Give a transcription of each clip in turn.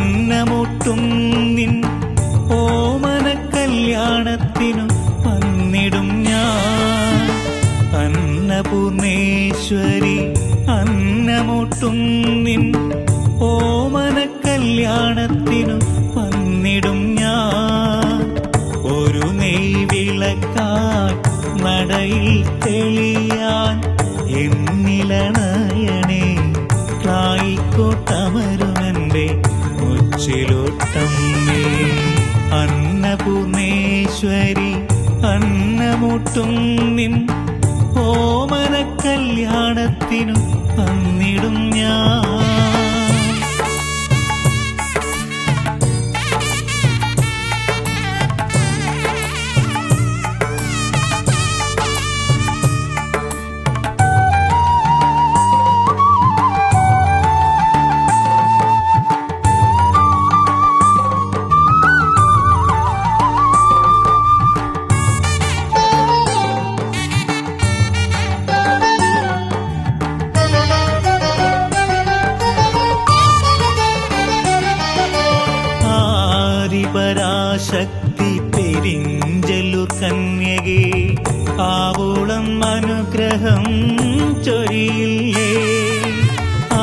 അന്നമൂട്ടും നിൻ ഓമന കല്യാണത്തിനു വന്നിടും ഞാൻ. അന്നപൂർണേശ്വരി അന്നമൂട്ടും നിൻ ഓമന കല്യാണത്തിനു വന്നിടും ഞാൻ. ഒരു നെയ്വിളക്കായി നടയിൽ തെളിയാൻ എന്നിലണയണേ കായിക്കോട്ടമരുമെന്റെ മുച്ചിലോട്ടമ്മേ. അന്നപൂർണേശ്വരി അന്നമൂട്ടും നിൻ ഓമന കല്യാണത്തിനു വന്നിടും ഞാൻ. പരാശക്തി പെരിഞ്ചെല്ലൂർ കന്യകേ ആവോളം അനുഗ്രഹം ചൊരിയില്ലേ.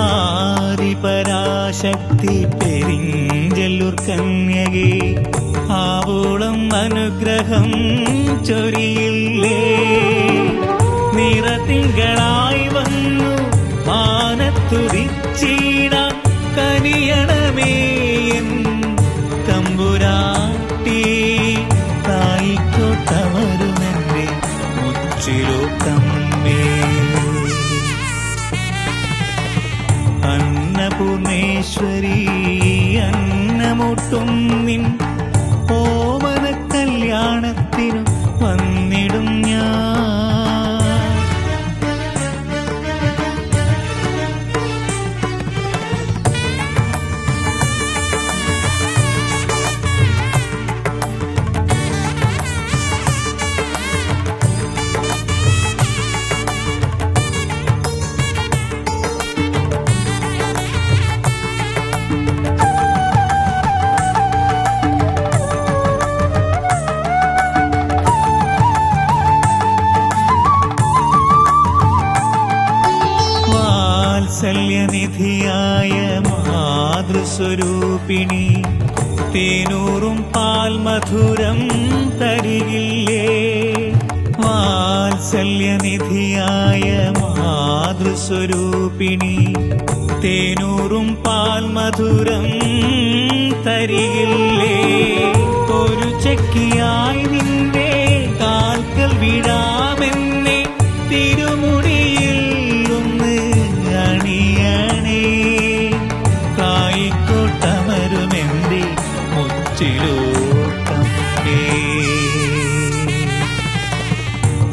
ആദിപരാശക്തി പെരിഞ്ചെല്ലൂർ കന്യകേ ആവോളം അനുഗ്രഹം ചൊരിയില്ലേ. നിറതിങ്കളായി വന്നു മാനത്തുതിച്ചിടാൻ കനിയണമേ തമ്പുരാട്ടി. തായിക്കോട്ടമരുമെന്റെ മുച്ചിലോട്ടമ്മേ. അന്നപൂർണേശ്വരി അന്നമൂട്ടും നിൻ ഓമന കല്യാണത്തിനു വന്നിടും ഞാൻ. വാത്സല്യനിധിയായ മാതൃസ്വരൂപിണി തേനൂറും പാൽ മധുരം തരികില്ലേ. വാത്സല്യനിധിയായ മാതൃസ്വരൂപിണി തേനൂറും പാൽ മധുരം തരികില്ലേ. ഒരു ചെക്കിയായി നിന്റെ കാൽക്കൽ വിടാമെന്നെ തിരുമുടിയിൽ ഒന്ന് അണിയണേ. കായിക്കോട്ടമരുമെന്റെ മുച്ചിലോട്ടമ്മേ.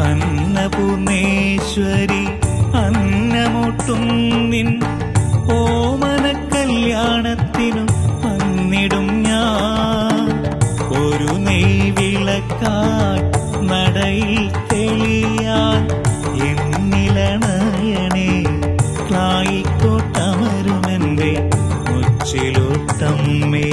അന്നപൂർണേശ്വരി അന്നമൂട്ടും നിൻ ഓമന കല്യാണത്തിനു വന്നിടും ഞാൻ. ഒരു നെയ്വിളക്കായി നടയിൽ തെളിയാൻ എന്നിലണയണേ കായിക്കോട്ടമരുമെന്റെ മുച്ചിലോട്ടമ്മേ.